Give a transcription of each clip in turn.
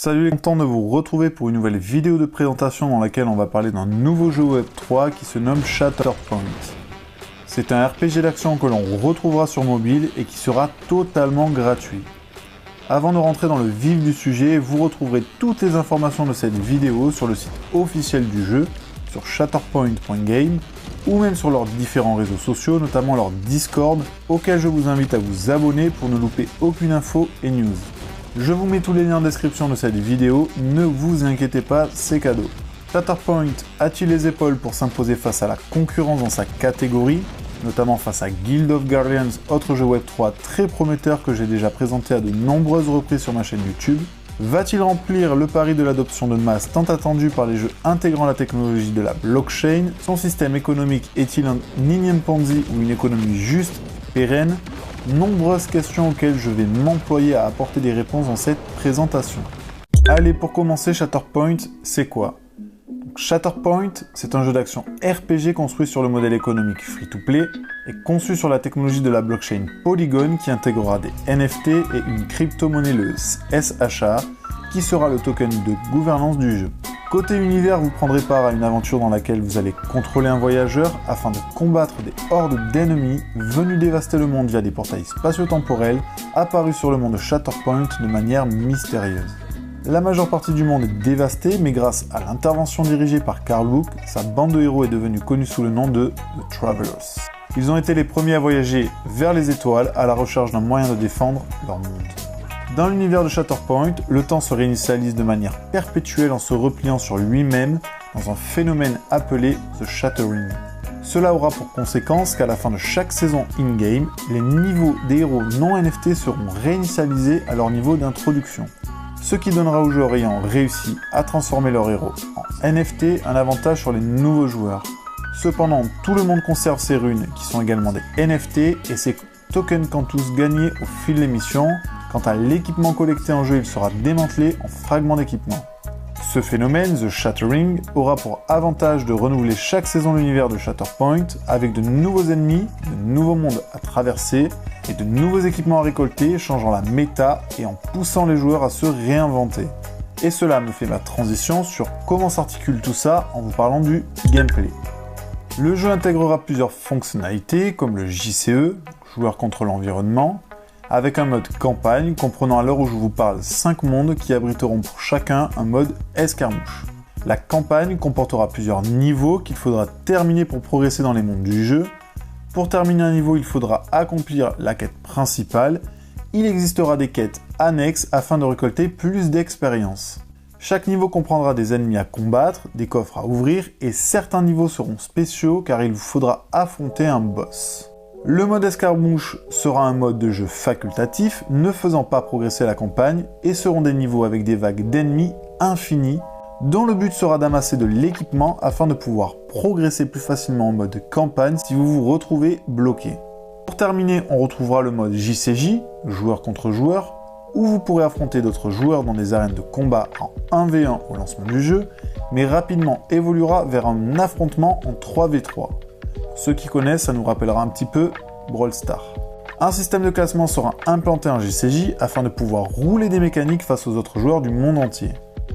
Salut, content de vous retrouver pour une nouvelle vidéo de présentation dans laquelle on va parler d'un nouveau jeu Web3 qui se nomme Shatterpoint. C'est un RPG d'action que l'on retrouvera sur mobile et qui sera totalement gratuit. Avant de rentrer dans le vif du sujet, vous retrouverez toutes les informations de cette vidéo sur le site officiel du jeu, sur shatterpoint.game, ou même sur leurs différents réseaux sociaux, notamment leur Discord, auquel je vous invite à vous abonner pour ne louper aucune info et news. Je vous mets tous les liens en description de cette vidéo, ne vous inquiétez pas, c'est cadeau. Shatterpoint a-t-il les épaules pour s'imposer face à la concurrence dans sa catégorie, notamment face à Guild of Guardians, autre jeu Web3 très prometteur que j'ai déjà présenté à de nombreuses reprises sur ma chaîne YouTube? Va-t-il remplir le pari de l'adoption de masse tant attendue par les jeux intégrant la technologie de la blockchain? Son système économique est-il un énième Ponzi ou une économie juste, pérenne? Nombreuses questions auxquelles je vais m'employer à apporter des réponses dans cette présentation. Allez, pour commencer, Shatterpoint, c'est quoi? Shatterpoint, c'est un jeu d'action RPG construit sur le modèle économique free-to-play et conçu sur la technologie de la blockchain Polygon qui intégrera des NFT et une crypto-monnaie, le SHA, qui sera le token de gouvernance du jeu. Côté univers, vous prendrez part à une aventure dans laquelle vous allez contrôler un voyageur afin de combattre des hordes d'ennemis venus dévaster le monde via des portails spatio-temporels apparus sur le monde de Shatterpoint de manière mystérieuse. La majeure partie du monde est dévastée, mais grâce à l'intervention dirigée par Carl Book, sa bande de héros est devenue connue sous le nom de The Travelers. Ils ont été les premiers à voyager vers les étoiles à la recherche d'un moyen de défendre leur monde. Dans l'univers de Shatterpoint, le temps se réinitialise de manière perpétuelle en se repliant sur lui-même dans un phénomène appelé The Shattering. Cela aura pour conséquence qu'à la fin de chaque saison in-game, les niveaux des héros non NFT seront réinitialisés à leur niveau d'introduction. Ce qui donnera aux joueurs ayant réussi à transformer leur héros en NFT un avantage sur les nouveaux joueurs. Cependant, tout le monde conserve ces runes qui sont également des NFT et ces tokens Cantus gagnés au fil des missions. Quant à l'équipement collecté en jeu, il sera démantelé en fragments d'équipement. Ce phénomène, The Shattering, aura pour avantage de renouveler chaque saison l'univers de Shatterpoint avec de nouveaux ennemis, de nouveaux mondes à traverser et de nouveaux équipements à récolter, changeant la méta et en poussant les joueurs à se réinventer. Et cela me fait ma transition sur comment s'articule tout ça en vous parlant du gameplay. Le jeu intégrera plusieurs fonctionnalités comme le JCE, joueur contre l'environnement, avec un mode campagne comprenant à l'heure où je vous parle 5 mondes qui abriteront pour chacun un mode escarmouche. La campagne comportera plusieurs niveaux qu'il faudra terminer pour progresser dans les mondes du jeu. Pour terminer un niveau, il faudra accomplir la quête principale. Il existera des quêtes annexes afin de récolter plus d'expérience. Chaque niveau comprendra des ennemis à combattre, des coffres à ouvrir et certains niveaux seront spéciaux car il vous faudra affronter un boss. Le mode escarmouche sera un mode de jeu facultatif, ne faisant pas progresser la campagne, et seront des niveaux avec des vagues d'ennemis infinis, dont le but sera d'amasser de l'équipement afin de pouvoir progresser plus facilement en mode campagne si vous vous retrouvez bloqué. Pour terminer, on retrouvera le mode JCJ, joueur contre joueur, où vous pourrez affronter d'autres joueurs dans des arènes de combat en 1v1 au lancement du jeu, mais rapidement évoluera vers un affrontement en 3v3. Ceux qui connaissent, ça nous rappellera un petit peu Brawl Stars. Un système de classement sera implanté en JCJ afin de pouvoir rouler des mécaniques face aux autres joueurs du monde entier.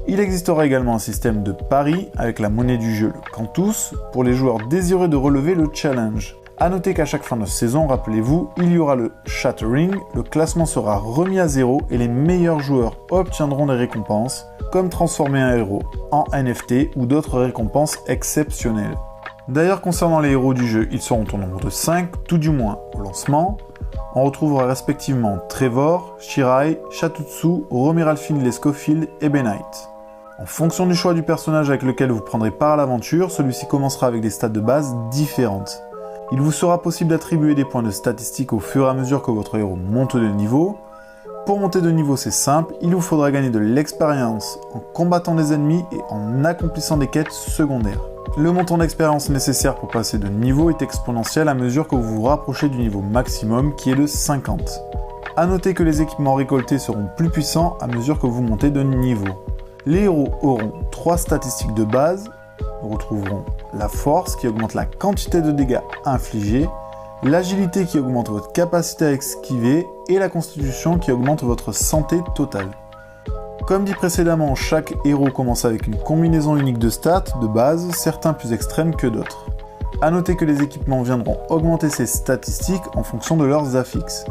Il existera également un système de paris avec la monnaie du jeu, le Cantus, pour les joueurs désireux de relever le challenge. A noter qu'à chaque fin de saison, rappelez-vous, il y aura le Shattering, le classement sera remis à 0 et les meilleurs joueurs obtiendront des récompenses, comme transformer un héros en NFT ou d'autres récompenses exceptionnelles. D'ailleurs, concernant les héros du jeu, ils seront au nombre de 5, tout du moins au lancement. On retrouvera respectivement Trevor, Shirai, Shatutsu, Romiral Finlay Scofield et Benite. En fonction du choix du personnage avec lequel vous prendrez part à l'aventure, celui-ci commencera avec des stats de base différentes. Il vous sera possible d'attribuer des points de statistiques au fur et à mesure que votre héros monte de niveau. Pour monter de niveau, c'est simple, il vous faudra gagner de l'expérience en combattant des ennemis et en accomplissant des quêtes secondaires. Le montant d'expérience nécessaire pour passer de niveau est exponentiel à mesure que vous vous rapprochez du niveau maximum qui est de 50. A noter que les équipements récoltés seront plus puissants à mesure que vous montez de niveau. Les héros auront 3 statistiques de base. Nous retrouverons la force qui augmente la quantité de dégâts infligés, l'agilité qui augmente votre capacité à esquiver et la constitution qui augmente votre santé totale. Comme dit précédemment, chaque héros commence avec une combinaison unique de stats, de base, certains plus extrêmes que d'autres. A noter que les équipements viendront augmenter ces statistiques en fonction de leurs affixes.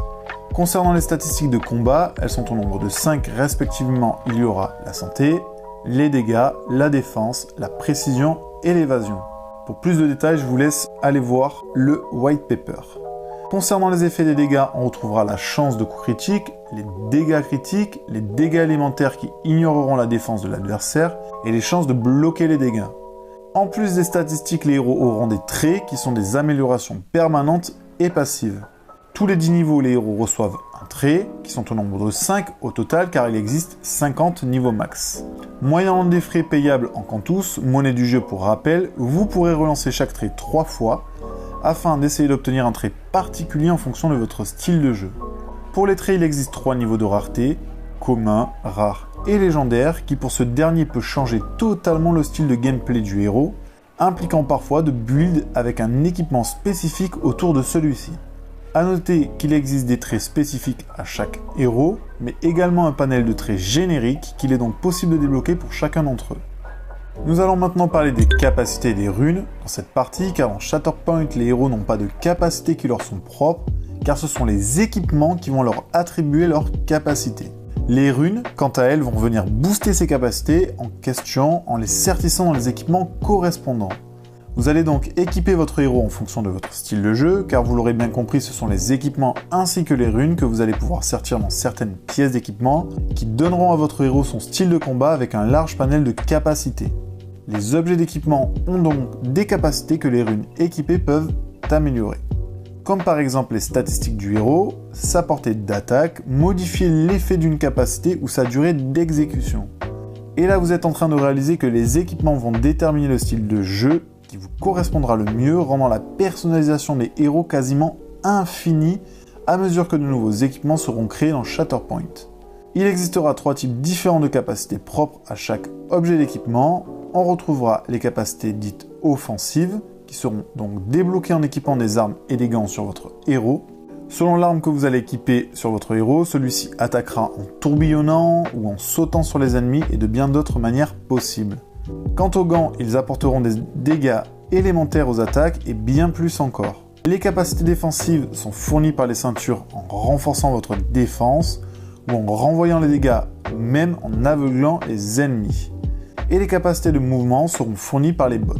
Concernant les statistiques de combat, elles sont au nombre de 5 respectivement. Il y aura la santé, les dégâts, la défense, la précision et l'évasion. Pour plus de détails, je vous laisse aller voir le white paper. Concernant les effets des dégâts, on retrouvera la chance de coup critique, les dégâts critiques, les dégâts élémentaires qui ignoreront la défense de l'adversaire et les chances de bloquer les dégâts. En plus des statistiques, les héros auront des traits qui sont des améliorations permanentes et passives. Tous les 10 niveaux, les héros reçoivent un trait, qui sont au nombre de 5 au total car il existe 50 niveaux max. Moyennant des frais payables en Cantus, monnaie du jeu pour rappel, vous pourrez relancer chaque trait 3 fois, afin d'essayer d'obtenir un trait particulier en fonction de votre style de jeu. Pour les traits, il existe 3 niveaux de rareté, commun, rare et légendaire, qui pour ce dernier peut changer totalement le style de gameplay du héros, impliquant parfois de build avec un équipement spécifique autour de celui-ci. A noter qu'il existe des traits spécifiques à chaque héros, mais également un panel de traits génériques qu'il est donc possible de débloquer pour chacun d'entre eux. Nous allons maintenant parler des capacités des runes dans cette partie, car dans Shatterpoint, les héros n'ont pas de capacités qui leur sont propres, car ce sont les équipements qui vont leur attribuer leurs capacités. Les runes, quant à elles, vont venir booster ces capacités en question en les certissant dans les équipements correspondants. Vous allez donc équiper votre héros en fonction de votre style de jeu, car vous l'aurez bien compris, ce sont les équipements ainsi que les runes que vous allez pouvoir sortir dans certaines pièces d'équipement qui donneront à votre héros son style de combat avec un large panel de capacités. Les objets d'équipement ont donc des capacités que les runes équipées peuvent améliorer. Comme par exemple les statistiques du héros, sa portée d'attaque, modifier l'effet d'une capacité ou sa durée d'exécution. Et là vous êtes en train de réaliser que les équipements vont déterminer le style de jeu qui vous correspondra le mieux, rendant la personnalisation des héros quasiment infinie à mesure que de nouveaux équipements seront créés dans Shatterpoint. Il existera 3 types différents de capacités propres à chaque objet d'équipement. On retrouvera les capacités dites offensives, qui seront donc débloquées en équipant des armes et des gants sur votre héros. Selon l'arme que vous allez équiper sur votre héros, celui-ci attaquera en tourbillonnant ou en sautant sur les ennemis et de bien d'autres manières possibles. Quant aux gants, ils apporteront des dégâts élémentaires aux attaques et bien plus encore. Les capacités défensives sont fournies par les ceintures en renforçant votre défense ou en renvoyant les dégâts ou même en aveuglant les ennemis. Et les capacités de mouvement seront fournies par les bots.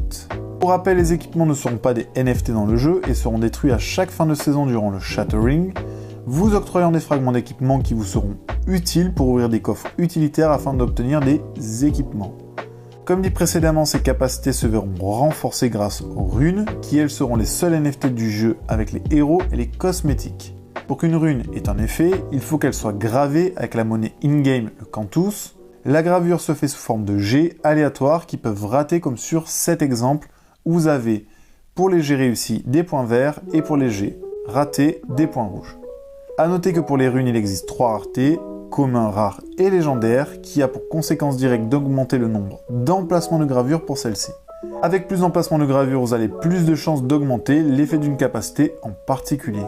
Pour rappel, les équipements ne seront pas des NFT dans le jeu et seront détruits à chaque fin de saison durant le Shattering, vous octroyant des fragments d'équipement qui vous seront utiles pour ouvrir des coffres utilitaires afin d'obtenir des équipements. Comme dit précédemment, ces capacités se verront renforcées grâce aux runes, qui elles seront les seuls NFT du jeu avec les héros et les cosmétiques. Pour qu'une rune ait un effet, il faut qu'elle soit gravée avec la monnaie in-game, le Cantus. La gravure se fait sous forme de jets aléatoires qui peuvent rater comme sur cet exemple où vous avez pour les jets réussis des points verts et pour les jets ratés des points rouges. A noter que pour les runes il existe 3 raretés, commun, rare et légendaire, qui a pour conséquence directe d'augmenter le nombre d'emplacements de gravure pour celle-ci. Avec plus d'emplacements de gravure, vous avez plus de chances d'augmenter l'effet d'une capacité en particulier.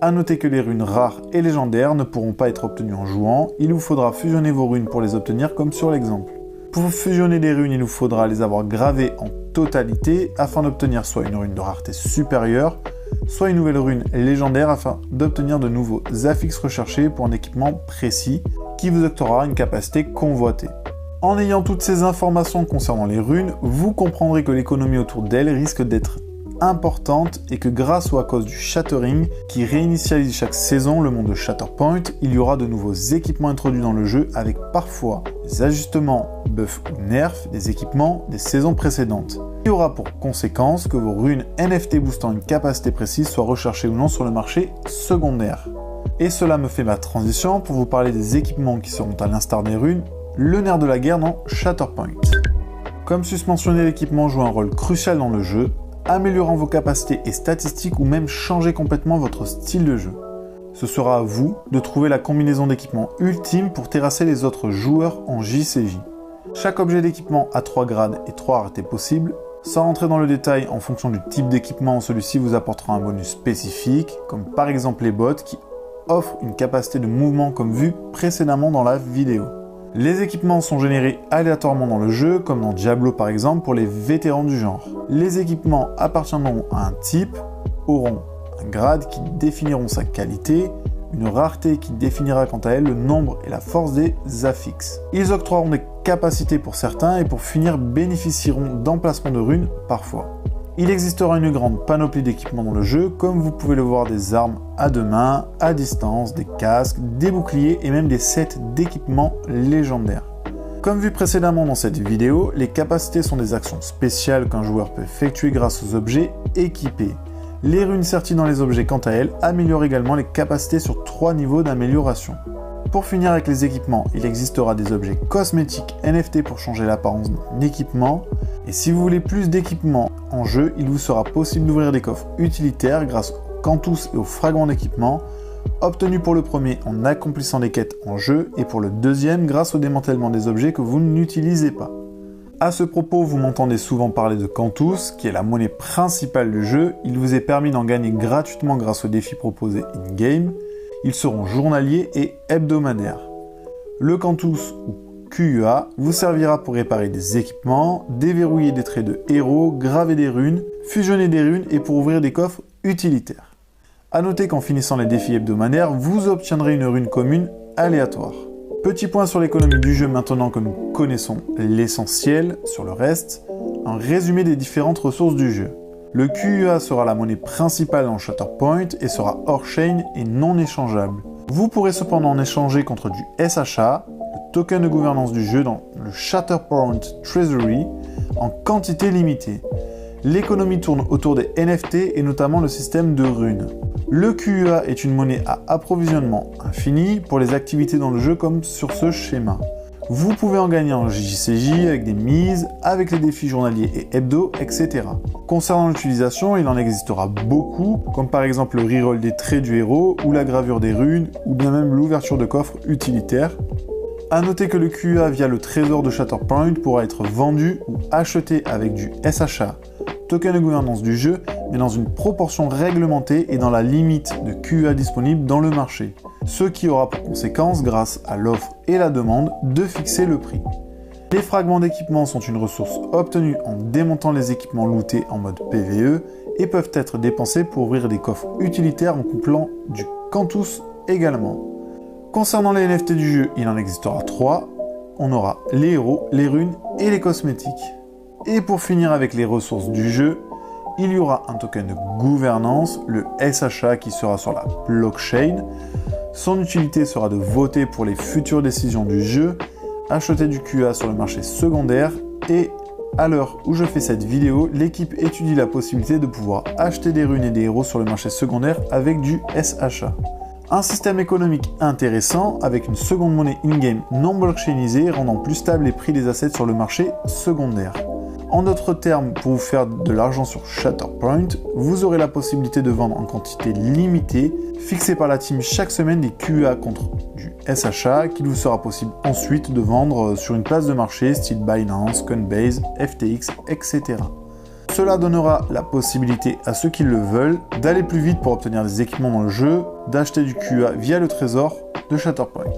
A noter que les runes rares et légendaires ne pourront pas être obtenues en jouant, il vous faudra fusionner vos runes pour les obtenir comme sur l'exemple. Pour fusionner les runes, il vous faudra les avoir gravées en totalité afin d'obtenir soit une rune de rareté supérieure, soit une nouvelle rune légendaire afin d'obtenir de nouveaux affixes recherchés pour un équipement précis qui vous octroiera une capacité convoitée. En ayant toutes ces informations concernant les runes, vous comprendrez que l'économie autour d'elles risque d'être importante et que grâce ou à cause du Shattering qui réinitialise chaque saison le monde de Shatterpoint, il y aura de nouveaux équipements introduits dans le jeu avec parfois des ajustements, buffs ou nerfs des équipements des saisons précédentes. Il y aura pour conséquence que vos runes NFT boostant une capacité précise soient recherchées ou non sur le marché secondaire. Et cela me fait ma transition pour vous parler des équipements qui seront à l'instar des runes, le nerf de la guerre dans Shatterpoint. Comme susmentionné, l'équipement joue un rôle crucial dans le jeu, améliorant vos capacités et statistiques ou même changer complètement votre style de jeu. Ce sera à vous de trouver la combinaison d'équipements ultime pour terrasser les autres joueurs en JCJ. Chaque objet d'équipement a 3 grades et 3 raretés possibles. Sans rentrer dans le détail, en fonction du type d'équipement, celui-ci vous apportera un bonus spécifique, comme par exemple les bots qui offrent une capacité de mouvement comme vu précédemment dans la vidéo. Les équipements sont générés aléatoirement dans le jeu, comme dans Diablo par exemple pour les vétérans du genre. Les équipements appartiendront à un type, auront un grade qui définiront sa qualité, une rareté qui définira quant à elle le nombre et la force des affixes. Ils octroieront des capacités pour certains et pour finir bénéficieront d'emplacements de runes parfois. Il existera une grande panoplie d'équipements dans le jeu, comme vous pouvez le voir, des armes à deux mains, à distance, des casques, des boucliers et même des sets d'équipements légendaires. Comme vu précédemment dans cette vidéo, les capacités sont des actions spéciales qu'un joueur peut effectuer grâce aux objets équipés. Les runes serties dans les objets quant à elles améliorent également les capacités sur 3 niveaux d'amélioration. Pour finir avec les équipements, il existera des objets cosmétiques NFT pour changer l'apparence d'un équipement. Et si vous voulez plus d'équipements en jeu, il vous sera possible d'ouvrir des coffres utilitaires grâce aux Cantus et aux fragments d'équipement, obtenus pour le premier en accomplissant des quêtes en jeu et pour le deuxième grâce au démantèlement des objets que vous n'utilisez pas. A ce propos, vous m'entendez souvent parler de Cantus, qui est la monnaie principale du jeu. Il vous est permis d'en gagner gratuitement grâce aux défis proposés in-game. Ils seront journaliers et hebdomadaires. Le Cantus ou QUA vous servira pour réparer des équipements, déverrouiller des traits de héros, graver des runes, fusionner des runes et pour ouvrir des coffres utilitaires. A noter qu'en finissant les défis hebdomadaires, vous obtiendrez une rune commune aléatoire. Petit point sur l'économie du jeu maintenant que nous connaissons l'essentiel. Sur le reste, un résumé des différentes ressources du jeu. Le QUA sera la monnaie principale dans Shatterpoint et sera hors-chain et non échangeable. Vous pourrez cependant en échanger contre du SHA, le token de gouvernance du jeu dans le Shatterpoint Treasury, en quantité limitée. L'économie tourne autour des NFT et notamment le système de runes. Le QUA est une monnaie à approvisionnement infini pour les activités dans le jeu comme sur ce schéma. Vous pouvez en gagner en JCJ avec des mises, avec les défis journaliers et hebdo, etc. Concernant l'utilisation, il en existera beaucoup, comme par exemple le reroll des traits du héros, ou la gravure des runes, ou bien même l'ouverture de coffres utilitaires. A noter que le QUA via le trésor de Shatterpoint pourra être vendu ou acheté avec du SHA, token de gouvernance du jeu, mais dans une proportion réglementée et dans la limite de QUA disponible dans le marché. Ce qui aura pour conséquence, grâce à l'offre et la demande, de fixer le prix. Les fragments d'équipement sont une ressource obtenue en démontant les équipements lootés en mode PvE et peuvent être dépensés pour ouvrir des coffres utilitaires en couplant du Cantus également. Concernant les NFT du jeu, il en existera 3. On aura les héros, les runes et les cosmétiques. Et pour finir avec les ressources du jeu, il y aura un token de gouvernance, le SHA qui sera sur la blockchain. Son utilité sera de voter pour les futures décisions du jeu, acheter du QA sur le marché secondaire et à l'heure où je fais cette vidéo, l'équipe étudie la possibilité de pouvoir acheter des runes et des héros sur le marché secondaire avec du SHA. Un système économique intéressant avec une seconde monnaie in-game non blockchainisée rendant plus stable les prix des assets sur le marché secondaire. En d'autres termes, pour vous faire de l'argent sur Shatterpoint, vous aurez la possibilité de vendre en quantité limitée, fixée par la team chaque semaine des QA contre du SHA, qu'il vous sera possible ensuite de vendre sur une place de marché style Binance, Coinbase, FTX, etc. Cela donnera la possibilité à ceux qui le veulent d'aller plus vite pour obtenir des équipements dans le jeu, d'acheter du QA via le trésor de Shatterpoint.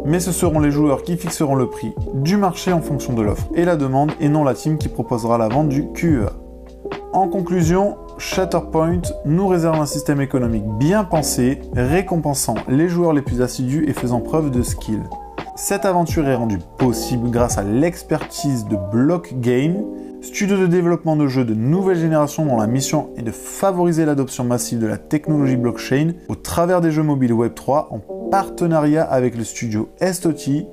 Mais ce seront les joueurs qui fixeront le prix du marché en fonction de l'offre et la demande et non la team qui proposera la vente du QEA. En conclusion, Shatterpoint nous réserve un système économique bien pensé, récompensant les joueurs les plus assidus et faisant preuve de skill. Cette aventure est rendue possible grâce à l'expertise de Block Game, studio de développement de jeux de nouvelle génération dont la mission est de favoriser l'adoption massive de la technologie blockchain au travers des jeux mobiles Web3 en partenariat avec le studio Estoti,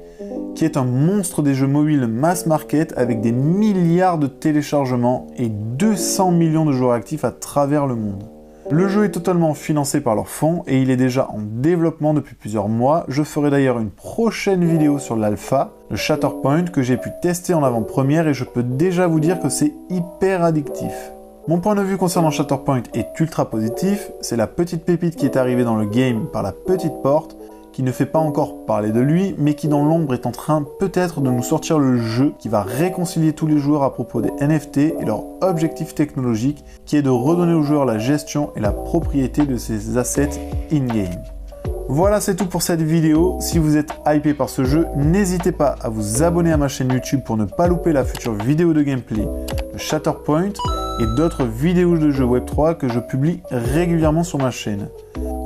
qui est un monstre des jeux mobiles mass market avec des milliards de téléchargements et 200 millions de joueurs actifs à travers le monde. Le jeu est totalement financé par leurs fonds et il est déjà en développement depuis plusieurs mois. Je ferai d'ailleurs une prochaine vidéo sur l'alpha, le Shatterpoint, que j'ai pu tester en avant-première et je peux déjà vous dire que c'est hyper addictif. Mon point de vue concernant Shatterpoint est ultra positif, c'est la petite pépite qui est arrivée dans le game par la petite porte, qui ne fait pas encore parler de lui, mais qui dans l'ombre est en train peut-être de nous sortir le jeu qui va réconcilier tous les joueurs à propos des NFT et leur objectif technologique, qui est de redonner aux joueurs la gestion et la propriété de ces assets in-game. Voilà, c'est tout pour cette vidéo. Si vous êtes hypé par ce jeu, n'hésitez pas à vous abonner à ma chaîne YouTube pour ne pas louper la future vidéo de gameplay de Shatterpoint et d'autres vidéos de jeux Web3 que je publie régulièrement sur ma chaîne.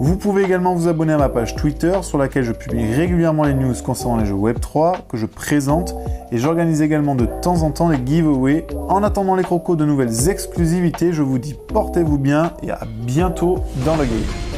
Vous pouvez également vous abonner à ma page Twitter sur laquelle je publie régulièrement les news concernant les jeux Web3 que je présente et j'organise également de temps en temps des giveaways. En attendant les crocos de nouvelles exclusivités, je vous dis portez-vous bien et à bientôt dans le game.